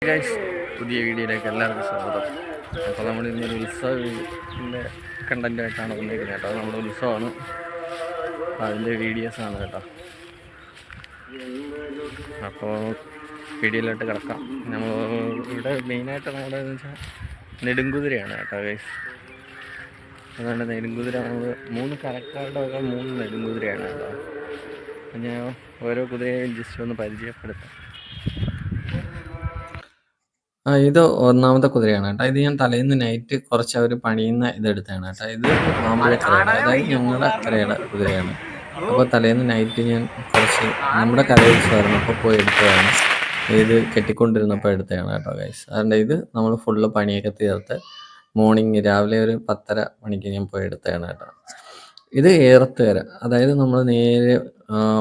Guys, പുതിയ വീഡിയോയിലേക്ക് എല്ലാവർക്കും സ്വാഗതം. അപ്പോൾ നമ്മൾ ഇന്നൊരു ഉത്സവത്തിൻ്റെ കണ്ടൻറ്റായിട്ടാണ് വന്നിരിക്കുന്നത് കേട്ടോ. അത് നമ്മുടെ ഉത്സവമാണ്, അതിൻ്റെ വീഡിയോസാണ് കേട്ടോ. അപ്പോൾ വീഡിയോയിലോട്ട് കിടക്കാം. നമ്മൾ ഇവിടെ മെയിനായിട്ട് നമ്മുടെ എന്ന് വെച്ചാൽ നെടുങ്കുതിരയാണ് കേട്ടോ ഗൈസ്. അതുകൊണ്ട് നെടുങ്കുതിര നമ്മൾ 3 കരക്കാരുടെ വക 3 നെടുങ്കുതിരയാണ് കേട്ടോ. ഞാൻ ഓരോ കുതിരയെയും ജസ്റ്റ് ഒന്ന് പരിചയപ്പെടുത്താം. ഇത് ഒന്നാമത്തെ കുതിരയാണ് കേട്ടോ. ഇത് ഞാൻ തലേന്ന് നൈറ്റ് കുറച്ച് അവർ പണിയുന്ന ഇതെടുത്താണ് കേട്ടോ. ഇത് മാമ്പഴക്കരയാണ്, അതായത് ഞങ്ങളുടെ കരയുടെ കുതിരയാണ്. അപ്പോൾ തലേന്ന് നൈറ്റ് ഞാൻ കുറച്ച് നമ്മുടെ കരയുത്സവമായിരുന്നു അപ്പോൾ പോയി എടുത്തതാണ്. ഇത് കെട്ടിക്കൊണ്ടിരുന്നപ്പോൾ എടുത്തതാണ് കേട്ടോ ഗൈസ്. അതുകൊണ്ട് ഇത് നമ്മൾ ഫുള്ള് പണിയൊക്കെ തീർത്ത് മോർണിംഗ് രാവിലെ ഒരു 10:30 മണിക്ക് ഞാൻ പോയി എടുത്തതാണ് കേട്ടോ. ഇത് ഏറത്തുകര, അതായത് നമ്മൾ നേരെ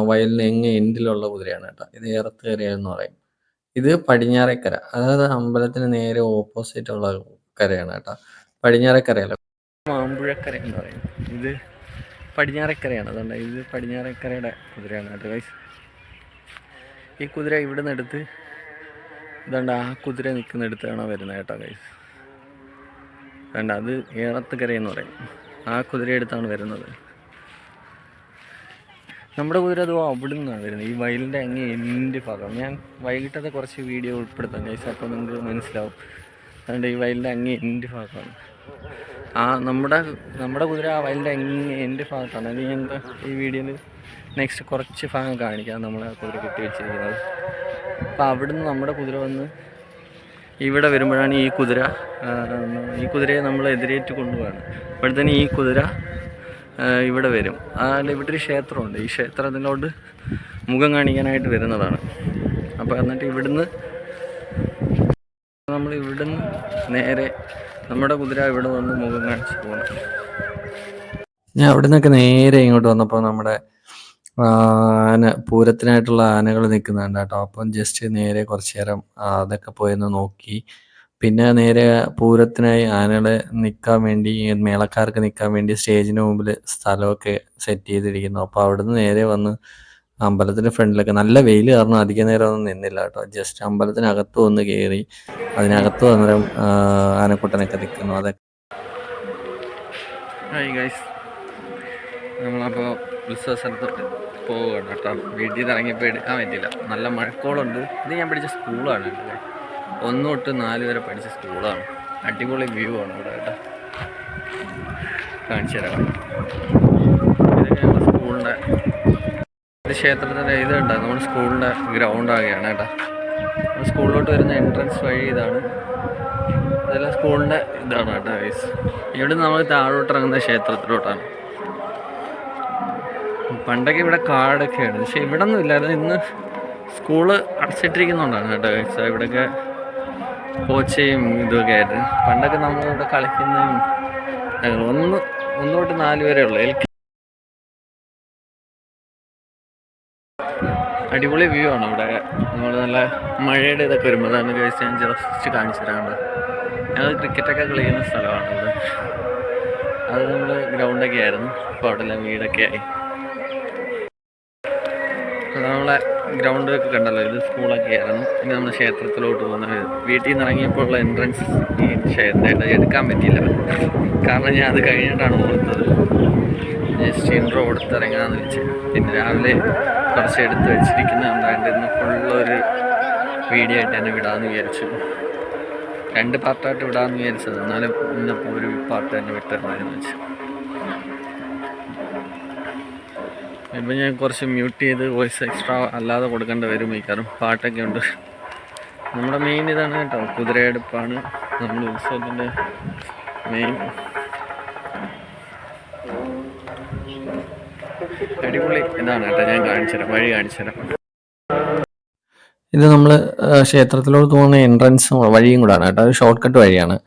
വയലിന് എൻഡിലുള്ള കുതിരയാണ് കേട്ടോ. ഇത് ഏറത്തുകര എന്ന് പറയും. ഇത് പടിഞ്ഞാറേക്കര, അതായത് അമ്പലത്തിന് നേരെ ഓപ്പോസിറ്റ് ഉള്ള കരയാണ് കേട്ടോ. പടിഞ്ഞാറേക്കരയല്ല, മാമ്പുഴക്കര എന്ന് പറയും. ഇത് പടിഞ്ഞാറേക്കരയാണ്. അതുകൊണ്ട് ഇത് പടിഞ്ഞാറേക്കരയുടെ കുതിരയാണ് കേട്ടോ ഗൈസ്. ഈ കുതിര ഇവിടെ നിന്ന് എടുത്ത് ഇതുകൊണ്ട് ആ കുതിര നിൽക്കുന്നിടത്താണ് വരുന്നത് കേട്ടോ ഗൈസ്. അതുകൊണ്ട് അത് ഏറത്തുകര എന്ന് പറയും. ആ കുതിര എടുത്താണ് വരുന്നത്. നമ്മുടെ കുതിര അത് അവിടെ നിന്നാണ് വരുന്നത്, ഈ വയലിൻ്റെ അങ്ങ് എൻ്റെ ഭാഗം. ഞാൻ വൈകിട്ടത്തെ കുറച്ച് വീഡിയോ ഉൾപ്പെടുത്താം ഗൈസ്, അപ്പോൾ നിങ്ങൾക്ക് മനസ്സിലാവും. അതുകൊണ്ട് ഈ വയലിൻ്റെ അങ്ങ് എൻ്റെ ഭാഗമാണ്. നമ്മുടെ കുതിര ആ വയലിൻ്റെ അങ്ങ് എൻ്റെ ഭാഗത്താണ്. അത് ഞാൻ ഈ വീഡിയോയിൽ നെക്സ്റ്റ് കുറച്ച് ഭാഗം കാണിക്കാം നമ്മളെ കുതിര കെട്ടി വെച്ചിരിക്കുന്നത്. അപ്പോൾ അവിടുന്ന് നമ്മുടെ കുതിര വന്ന് ഇവിടെ വരുമ്പോഴാണ് ഈ കുതിരയെ നമ്മൾ എതിരേറ്റ് കൊണ്ടുപോവാണ്. ഇപ്പോഴത്തേന് ഈ കുതിര ഇവിടെ വരും. ഇവിടെ ഒരു ക്ഷേത്രമുണ്ട്, ഈ ക്ഷേത്രത്തിലോട്ട് മുഖം കാണിക്കാനായിട്ട് വരുന്നതാണ്. അപ്പോൾ എന്നിട്ട് നമ്മൾ ഇവിടുന്ന് നേരെ നമ്മുടെ കുതിര ഇവിടെ വന്ന് മുഖം കാണിച്ച് പോകണം. ഞാൻ അവിടെ നിന്നൊക്കെ നേരെ ഇങ്ങോട്ട് വന്നപ്പോൾ നമ്മുടെ പൂരത്തിനായിട്ടുള്ള ആനകൾ നിൽക്കുന്നുണ്ട് കേട്ടോ. അപ്പം ജസ്റ്റ് നേരെ കുറച്ച് നേരം അതൊക്കെ പോയൊന്ന് നോക്കി. പിന്നെ നേരെ പൂരത്തിനായി ആനകളെ നിൽക്കാൻ വേണ്ടി, മേളക്കാർക്ക് നിൽക്കാൻ വേണ്ടി സ്റ്റേജിന് മുമ്പിൽ സ്ഥലമൊക്കെ സെറ്റ് ചെയ്തിരിക്കുന്നു. അപ്പോൾ അവിടുന്ന് നേരെ വന്ന് അമ്പലത്തിൻ്റെ ഫ്രണ്ടിലൊക്കെ നല്ല വെയിൽ കാരണം അധികം നേരം ഒന്നും നിന്നില്ല കേട്ടോ. ജസ്റ്റ് അമ്പലത്തിനകത്ത് വന്ന് കയറി അതിനകത്ത് വന്നേരം ആനക്കുട്ടനൊക്കെ നിൽക്കുന്നു. അതൊക്കെ ഹായ് ഗൈസ്, നമ്മളപ്പോൾ ഉത്സവ സ്ഥലത്തോട്ട് പോവുകയാണ് കേട്ടോ. വീട്ടിൽ നിന്ന് ഇറങ്ങിയപ്പോൾ എടുക്കാൻ പറ്റില്ല, നല്ല മഴക്കോളുണ്ട്. ഇത് ഞാൻ പഠിച്ച സ്കൂളാണ് കേട്ടോ, 1 തൊട്ട് 4 വരെ പഠിച്ച സ്കൂളാണ്. അടിപൊളി വ്യൂ ആണ് ഇവിടെ കേട്ടോ. കാണിച്ചു തരാം. ഇതൊക്കെ നമ്മുടെ സ്കൂളിൻ്റെ ക്ഷേത്രത്തിൻ്റെ ഇതുണ്ട്, നമ്മുടെ സ്കൂളിൻ്റെ ഗ്രൗണ്ടാകുകയാണ് കേട്ടോ. സ്കൂളിലോട്ട് വരുന്ന എൻട്രൻസ് വഴി ഇതാണ്. ഇതെല്ലാം സ്കൂളിൻ്റെ ഇതാണ് കേട്ടോ ഗൈസ്. ഇവിടെ നമ്മൾ താഴോട്ട് ഇറങ്ങുന്ന ക്ഷേത്രത്തിലോട്ടാണ്. പണ്ടൊക്കെ ഇവിടെ കാടൊക്കെയാണ്, പക്ഷെ ഇവിടെ ഒന്നും ഇല്ലായിരുന്നു. ഇന്ന് സ്കൂള് അടച്ചിട്ടിരിക്കുന്നുണ്ടാണ് കേട്ടോ ഗൈസ്. ഇവിടെയൊക്കെ കോച്ചയും ഇതൊക്കെ ആയിട്ട് പണ്ടൊക്കെ നമ്മളിവിടെ കളിക്കുന്നതും 1 തൊട്ട് 4 വരെ ഉള്ളു. അടിപൊളി വ്യൂ ആണ് ഇവിടെ. നമ്മൾ നല്ല മഴയുടെ ഇതൊക്കെ വരുമ്പോൾ അതാണ് ഗൈസ് ഞാൻ ജസ്റ്റ് കാണിച്ചു തരാറുണ്ട്. ഞങ്ങൾ ക്രിക്കറ്റൊക്കെ കളിക്കുന്ന സ്ഥലമാണ് ഇവിടെ. അത് നമ്മൾ ഗ്രൗണ്ടൊക്കെ ആയിരുന്നു, ഇപ്പോൾ അവിടെ എല്ലാം വീടൊക്കെ ആയി. നമ്മളെ ഗ്രൗണ്ടൊക്കെ കണ്ടല്ലോ, ഇത് സ്കൂളൊക്കെ ആയിരുന്നു. ഇനി നമ്മൾ ക്ഷേത്രത്തിലോട്ട് പോകുന്നത്. വീട്ടിൽ നിന്ന് ഇറങ്ങിയപ്പോൾ ഉള്ള എൻട്രൻസ് ഈ ക്ഷേത്രമായിട്ട് എടുക്കാൻ പറ്റിയില്ല, കാരണം ഞാൻ അത് കഴിഞ്ഞിട്ടാണ് ഓർത്തത്. ജസ്റ്റ് ഇൻട്രോ കൊടുത്തിറങ്ങാമെന്ന് വെച്ച്. പിന്നെ രാവിലെ കുറച്ച് എടുത്ത് വെച്ചിരിക്കുന്നതുകൊണ്ടായിട്ട് ഇന്ന് ഫുള്ളൊരു വീഡിയോ ആയിട്ട് തന്നെ വിടാമെന്ന് വിചാരിച്ചു. 2 പാർട്ടായിട്ട് വിടാമെന്ന് വിചാരിച്ചത്, എന്നാലും ഇന്നിപ്പോൾ ഒരു പാർട്ട് തന്നെ വിട്ടിരുന്നതെന്ന് വെച്ചു. ഇപ്പം ഞാൻ കുറച്ച് മ്യൂട്ട് ചെയ്ത് വോയിസ് എക്സ്ട്രാ അല്ലാതെ കൊടുക്കേണ്ടി വരും മിക്കവാറും. പാട്ടൊക്കെ ഉണ്ട്. നമ്മുടെ മെയിൻ ഇതാണ് കേട്ടോ, കുതിരയെടുപ്പാണ് നമ്മുടെ ഉത്സവത്തിൻ്റെ മെയിൻ. അടിപൊളി ഇതാണ് കേട്ടോ, ഞാൻ കാണിച്ചുതരാം, വഴി കാണിച്ചുതരാം. ഇത് നമ്മൾ ക്ഷേത്രത്തിലോട്ട് പോകുന്ന എൻട്രൻസ് വഴിയും കൂടാണ് കേട്ടോ, ഒരു ഷോർട്ട് കട്ട് വഴിയാണ്.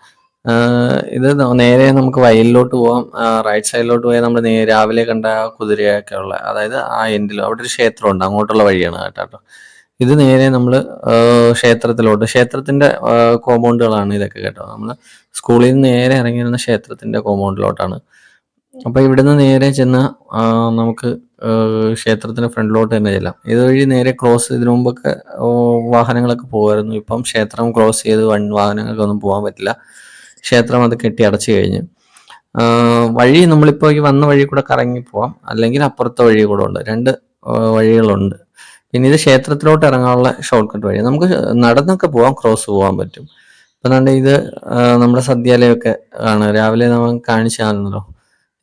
ഇത് നേരെ നമുക്ക് വയലിലോട്ട് പോകാം. റൈറ്റ് സൈഡിലോട്ട് പോയാൽ നമ്മൾ രാവിലെ കണ്ട കുതിരയൊക്കെ ഉള്ള, അതായത് ആ എൻഡിൽ അവിടെ ഒരു ക്ഷേത്രമുണ്ട്, അങ്ങോട്ടുള്ള വഴിയാണ് കേട്ടോ. ഇത് നേരെ നമ്മൾ ക്ഷേത്രത്തിൻ്റെ കോമ്പൗണ്ടുകളാണ് ഇതൊക്കെ കേട്ടോ. നമ്മൾ സ്കൂളിൽ നിന്ന് നേരെ ഇറങ്ങി വരുന്ന ക്ഷേത്രത്തിൻ്റെ കോമ്പൗണ്ടിലോട്ടാണ്. അപ്പോൾ ഇവിടുന്ന് നേരെ ചെന്ന് നമുക്ക് ക്ഷേത്രത്തിന് ഫ്രണ്ടിലോട്ട് തന്നെ ചെല്ലാം. ഇതുവഴി നേരെ ക്രോസ് ഇതിനു മുമ്പൊക്കെ വാഹനങ്ങളൊക്കെ പോകുമായിരുന്നു. ഇപ്പം ക്ഷേത്രം ക്രോസ് ചെയ്ത് വാഹനങ്ങൾക്കൊന്നും പോകാൻ പറ്റില്ല. ക്ഷേത്രം അത് കെട്ടി അടച്ചു കഴിഞ്ഞു. വഴി നമ്മളിപ്പോൾ ഈ വന്ന വഴി കൂടെ കറങ്ങി പോവാം, അല്ലെങ്കിൽ അപ്പുറത്തെ വഴി കൂടെ ഉണ്ട്. 2 വഴികളുണ്ട്. പിന്നെ ഇത് ക്ഷേത്രത്തിലോട്ട് ഇറങ്ങാനുള്ള ഷോർട്ട് കട്ട് വഴി. നമുക്ക് നടന്നൊക്കെ പോവാം, ക്രോസ് പോകാൻ പറ്റും. ഇപ്പം ദാണ്ടെ ഇത് നമ്മുടെ സദ്യാലയമൊക്കെ ആണ്. രാവിലെ നമ്മൾ കാണിച്ചായിരുന്നല്ലോ.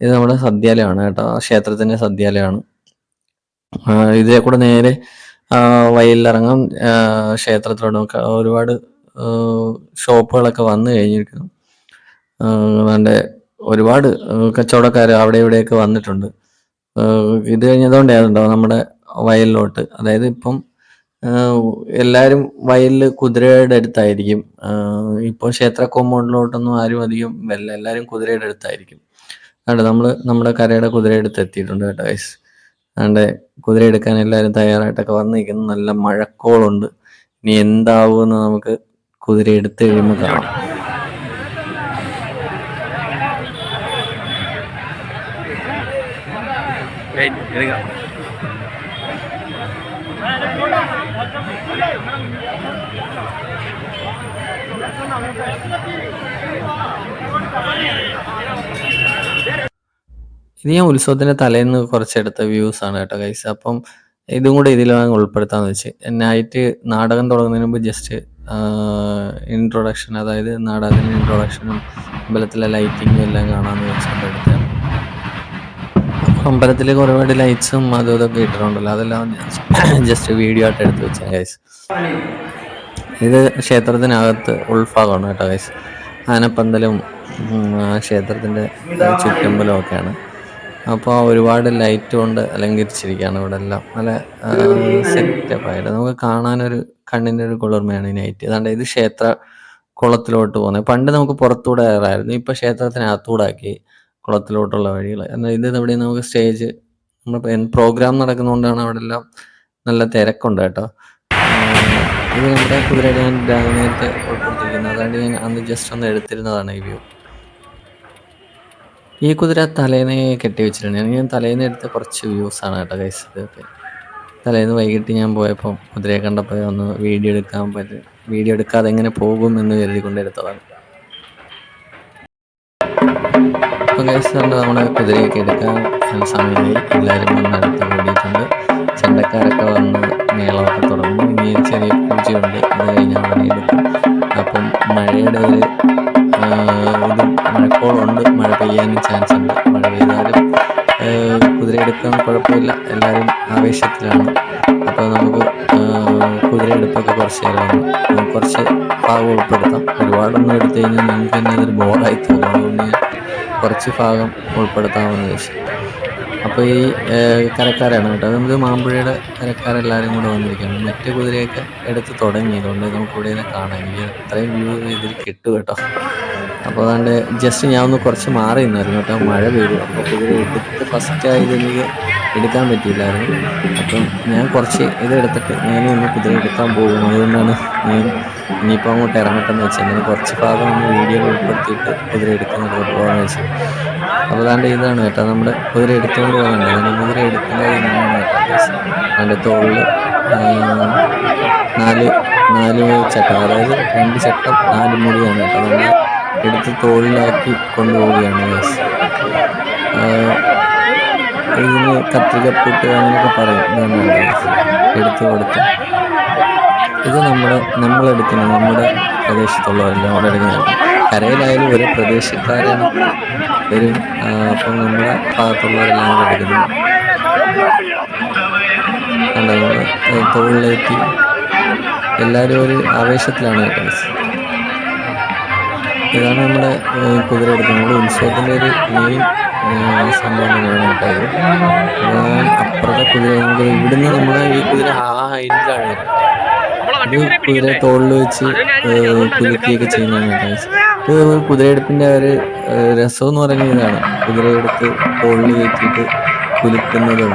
ഇത് നമ്മുടെ സദ്യാലയമാണ് കേട്ടോ. ക്ഷേത്രത്തിന്റെ സദ്യാലയമാണ്. ഇതിലെ കൂടെ നേരെ വയലിലിറങ്ങാം. ക്ഷേത്രത്തിലോട്ട് ഒരുപാട് ഷോപ്പുകളൊക്കെ വന്നു കഴിഞ്ഞിരിക്കുന്നു. ദാണ്ടെ ഒരുപാട് കച്ചവടക്കാർ അവിടെ ഇവിടെയൊക്കെ വന്നിട്ടുണ്ട്. ഇത് കഴിഞ്ഞതുകൊണ്ടാണല്ലോ നമ്മുടെ വയലിലോട്ട്, അതായത് ഇപ്പം എല്ലാവരും വയലിൽ കുതിരയുടെ അടുത്തായിരിക്കും. ഇപ്പോൾ ക്ഷേത്ര കോമ്പൗണ്ടിലോട്ടൊന്നും ആരും അധികം വരില്ല. എല്ലാവരും കുതിരയുടെ അടുത്തായിരിക്കും. അതുകൊണ്ട് നമ്മൾ നമ്മുടെ കരയുടെ കുതിരയെടുത്ത് എത്തിയിട്ടുണ്ട് കേട്ടോ ഗൈസ്. അതുകൊണ്ട് കുതിര എടുക്കാൻ എല്ലാവരും തയ്യാറായിട്ടൊക്കെ വന്നിരിക്കുന്നു. നല്ല മഴക്കോളുണ്ട്. ഇനി എന്താവുമെന്ന് നമുക്ക് കുതിര എടുത്ത് കഴിയുമ്പോൾ കാണാം. ഇത് ഞാൻ ഉത്സവത്തിന്റെ തലേന്ന് കുറച്ചെടുത്ത വ്യൂസ് ആണ് കേട്ടോ ഗൈസ്. അപ്പം ഇതും കൂടെ ഇതിലങ്ങ് ഉൾപ്പെടുത്താന്ന് വെച്ച്. നൈറ്റ് നാടകം തുടങ്ങുന്നതിന് മുമ്പ് ജസ്റ്റ് ഇൻട്രൊഡക്ഷൻ, അതായത് നാടകത്തിന്റെ ഇൻട്രൊഡക്ഷനും അമ്പലത്തിലെ ലൈറ്റിങ്ങും എല്ലാം കാണാമെന്ന് വെച്ചിട്ട് എടുത്തതാണ്. അമ്പലത്തിൽ ഒരുപാട് ലൈറ്റ്സും അതും ഇതൊക്കെ ഇട്ടിട്ടുണ്ടല്ലോ, അതെല്ലാം ജസ്റ്റ് വീഡിയോ ആയിട്ട് എടുത്ത് വെച്ചാൽ ഗൈസ്. ഇത് ക്ഷേത്രത്തിനകത്ത് ഉൾഭാഗമാണ് കേട്ടോ ഗൈസ്. ആനപ്പന്തലും ക്ഷേത്രത്തിൻ്റെ ചുറ്റമ്പലവും ഒക്കെയാണ്. അപ്പോൾ ഒരുപാട് ലൈറ്റ് കൊണ്ട് അലങ്കരിച്ചിരിക്കുകയാണ് ഇവിടെ എല്ലാം. നല്ല സെറ്റപ്പായിട്ട് നമുക്ക് കാണാനൊരു കണ്ണിൻ്റെ ഒരു കുളിർമയാണ് ഈ നൈറ്റ്. അതാണ്ട് ഇത് ക്ഷേത്ര കുളത്തിലോട്ട് പോകുന്നത്. പണ്ട് നമുക്ക് പുറത്തൂടെ കയറായിരുന്നു, ഇപ്പോൾ ക്ഷേത്രത്തിനകത്തൂടെ ആക്കി കുളത്തിലോട്ടുള്ള വഴികൾ. എന്നാൽ ഇത് ഇവിടെ നമുക്ക് സ്റ്റേജ്, നമ്മൾ പ്രോഗ്രാം നടക്കുന്നതുകൊണ്ടാണ് അവിടെ എല്ലാം നല്ല തിരക്കുണ്ട് കേട്ടോ. ഇത് നമ്മുടെ കുതിരയുടെ ഞാൻ നേരത്തെ ഉൾപ്പെടുത്തിയിരിക്കുന്നത്, അതുകൊണ്ട് ഞാൻ അന്ന് ജസ്റ്റ് ഒന്ന് എടുത്തിരുന്നതാണ് ഈ വ്യൂ. ഈ കുതിര തലേന്നേ കെട്ടി വെച്ചിട്ടുണ്ട്. ഞാൻ തലേന്ന് എടുത്ത കുറച്ച് വ്യൂസാണ് കേട്ടോ ഗൈസ് ഇതൊക്കെ. തലേന്ന് വൈകിട്ട് ഞാൻ പോയപ്പോൾ കുതിരയെ കണ്ടപ്പോൾ ഒന്ന് വീഡിയോ എടുക്കാതെ എങ്ങനെ പോകും എന്ന് കരുതിക്കൊണ്ട് എടുത്തതാണ്. അപ്പോൾ ഗൈസ് നമ്മുടെ കുതിരയൊക്കെ എടുക്കാൻ സമയമായി. എല്ലാവരും വന്ന് അടുത്ത് കൂടിയിട്ടുണ്ട്. ചെണ്ടക്കാരൊക്കെ വന്ന് മേളമൊക്കെ തുടങ്ങും. ഇനി ചെറിയ പൂജയുണ്ട്, അത് കഴിഞ്ഞാൽ ഉടനെ എടുക്കും. അപ്പം മഴയുടെ ഒരു മഴക്കോളുണ്ട്. മഴ പെയ്യാനും ചാൻസ് ഉണ്ട്. മഴ പെയ്താലും കുതിര എടുക്കാൻ കുഴപ്പമില്ല, എല്ലാവരും ആവേശത്തിലാണ്. അപ്പോൾ നമുക്ക് കുതിരയെടുപ്പൊക്കെ കുറച്ച് നേരം കുറച്ച് ഭാഗം ഉൾപ്പെടുത്താം. ഒരുപാടൊന്നും എടുത്തു കഴിഞ്ഞാൽ നമുക്ക് തന്നെ അതൊരു ബോറായി തോന്നും. അതുകൊണ്ട് ഞാൻ കുറച്ച് ഭാഗം ഉൾപ്പെടുത്താമെന്ന് വെച്ചു. അപ്പോൾ ഈ കരക്കാരാണ് കേട്ടോ, നമുക്ക് മാമ്പുഴയുടെ കരക്കാരെല്ലാവരും കൂടെ വന്നിരിക്കുകയാണ്. മറ്റേ കുതിരയൊക്കെ എടുത്ത് തുടങ്ങിയതുകൊണ്ട് നമുക്കിവിടെ നിന്ന് കാണാം. എനിക്ക് അത്രയും വ്യൂ ഇതിൽ കിട്ടും കേട്ടോ. അപ്പോൾ അതുകൊണ്ട് ജസ്റ്റ് ഞാൻ ഒന്ന് കുറച്ച് മാറി നിന്നായിരുന്നു കേട്ടോ. മഴ പെയ്തു. അപ്പോൾ കുതിര എടുത്ത് ഫസ്റ്റായത് എനിക്ക് എടുക്കാൻ പറ്റിയില്ലായിരുന്നു. അപ്പം ഞാൻ കുറച്ച് ഇതെടുത്തിട്ട് ഞാനും ഒന്ന് കുതിര എടുക്കാൻ പോകും. അതുകൊണ്ടാണ് ഞാൻ ഇനിയിപ്പോൾ അങ്ങോട്ട് ഇറങ്ങട്ടെന്ന് വെച്ചാൽ അങ്ങനെ കുറച്ച് ഭാഗം ഒന്ന് വീഡിയോ ഉൾപ്പെടുത്തിയിട്ട് കുതിര എടുക്കുന്നത് പോകാമെന്ന് വെച്ചു. അപ്പോൾ അതാണ്ട് ഇതാണ് കേട്ടോ നമ്മുടെ കുതിര എടുത്തുകൊണ്ട് പോകുന്നുണ്ട്. അതിൻ്റെ കുതിര എടുക്കുന്നത് എങ്ങനെയാണ് കേട്ടോ. അതിൻ്റെ തോളിൽ 4 ചട്ടം, അതായത് 2 ചട്ടം 4 മുറിയാണ് കേട്ടോ. നമ്മൾ എടുത്ത് തോളിലാക്കി കൊണ്ടുപോവുകയാണ് ഗൈസ്. ഇതിന് കത്രികപ്പൂട്ട് അങ്ങനെയൊക്കെ പറയും. ഇതാണ് എടുത്ത് കൊടുത്ത് ഇത് നമ്മളെടുക്കുന്നത് നമ്മുടെ പ്രദേശത്തുള്ളവരെല്ലാം അവിടെ എടുക്കുന്നതാണ്. കരയിലായാലും ഒരു പ്രദേശക്കാരാണ് വരും. അപ്പം നമ്മുടെ ഭാഗത്തുള്ളവരെല്ലാം കൂടെ എടുക്കുന്നു. കണ്ടോ, നമ്മൾ തോളിലേറ്റി എല്ലാവരും ഒരു ആവേശത്തിലാണ് കേട്ടോ. ഇതാണ് നമ്മുടെ കുതിര എടുക്കുന്നത്. നമ്മുടെ ഉത്സവത്തിൻ്റെ ഒരു മെയിൻ സംഭവം തന്നെയാണ് കേട്ടോ ഇത്. ഞാൻ അപ്പുറത്തെ കുതിര ഇവിടുന്ന് നമ്മുടെ ഈ കുതിര ഹൈറ്റിലാണ് കേട്ടോ. ഇത് കുതിര തോളിൽ വെച്ച് കുലുക്കിയൊക്കെ ചെയ്യുന്നതാണ് കേട്ടോ. ഇത് കുതിരയെടുപ്പിൻ്റെ ഒരു രസം എന്ന് പറയുന്നത് ഇതാണ്. കുതിരയെടുത്ത് തോളിൽ കയറ്റിയിട്ട് കുലുക്കുന്നതും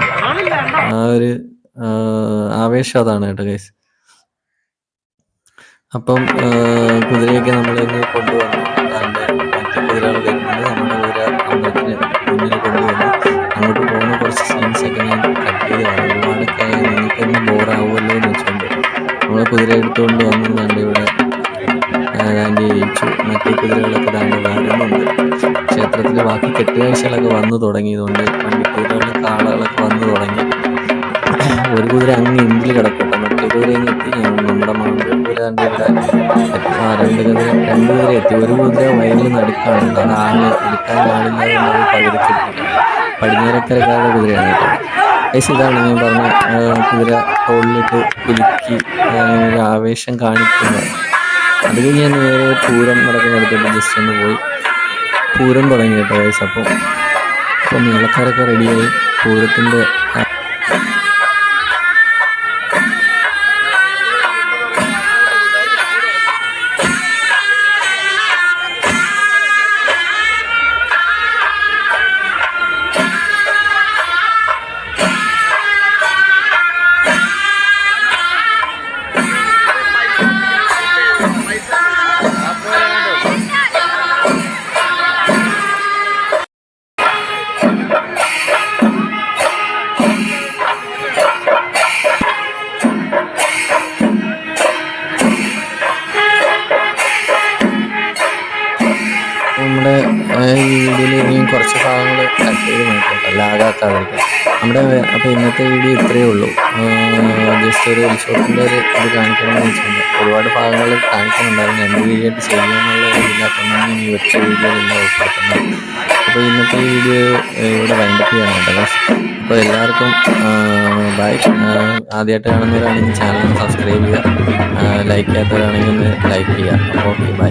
ആ ഒരു ആവേശം അതാണ് കേട്ടോ ഗൈസ്. അപ്പം കുതിരയൊക്കെ നമ്മളിന്ന് കൊണ്ടുവന്നു. മറ്റു കുതിരകൾ വരുന്നുണ്ട്. നമ്മുടെ കുതിര അമ്പലത്തിന് മുന്നിൽ കൊണ്ടുവന്നു. തുടങ്ങിയതുകൊണ്ട് വണ്ടിക്കുതിരകളും കാളകളൊക്കെ വന്നു തുടങ്ങി. ഒരു കുതിര അങ്ങ് എൻഡിൽ കിടക്കട്ടെ, മറ്റേ കുതിരയും എത്തി. നമ്മുടെ മാമ്പഴ കുതിര കണ്ട് ഇവിടെ രണ്ട് കുതിര എത്തി. ഒരു കുതിര വയലിൽ നടുക്കാണ് കേട്ടോ, അത് എടുക്കാൻ ആളില്ലാതെ അത് പകുതിക്കെത്തി. പടിഞ്ഞാറക്കരക്കാരുടെ കുതിരയാണ് കേട്ടോ. ഇതാണ് ഞാൻ പറഞ്ഞ കുതിര തോളിലിട്ട് കുലുക്കി ഒരു ആവേശം കാണിക്കുന്നത്. അത് കഴിഞ്ഞ് ഞാൻ നേരെ പൂരം നടക്കുന്നിടത്തോട്ട് ജസ്റ്റ് ഒന്ന് പോയി. പൂരം തുടങ്ങി കേട്ടോ ഗൈസ്. അപ്പം മേളക്കാരൊക്കെ റെഡിയായി. പൂരത്തിൻ്റെ നമ്മുടെ ഈ വീഡിയോയിൽ ഇനിയും കുറച്ച് ഭാഗങ്ങൾ കട്ട് ചെയ്ത് നോക്കട്ടെ, ലാഗാക്കാതിരിക്കാം നമ്മുടെ. അപ്പോൾ ഇന്നത്തെ വീഡിയോ ഇത്രയേ ഉള്ളൂ. ജസ്റ്റ് ഒരു ഉത്സവത്തിൻ്റെ ഒരു ഇത് കാണിക്കണമെന്ന് വെച്ചിട്ടുണ്ട്. ഒരുപാട് ഭാഗങ്ങൾ കാണിക്കുന്നുണ്ടായിരുന്നു, 2 വീഡിയോ ആയിട്ട് ചെയ്യാനുള്ള ഇതില്ലാത്തതുകൊണ്ടാണ് ഞാൻ ഈ ഒറ്റ വീഡിയോയിലെല്ലാം ഉൾപ്പെടുത്തുന്നത്. അപ്പോൾ ഇന്നത്തെ ഈ വീഡിയോ ഇവിടെ വൈൻഡപ്പ് ചെയ്യണം കേട്ടോ. അപ്പോൾ എല്ലാവർക്കും ബൈ. ആദ്യമായിട്ട് കാണുന്നവരാണെങ്കിൽ ചാനൽ സബ്സ്ക്രൈബ് ചെയ്യുക, ലൈക്ക് ചെയ്യാത്തവരാണെങ്കിൽ ഒന്ന് ലൈക്ക് ചെയ്യുക. Okay, by.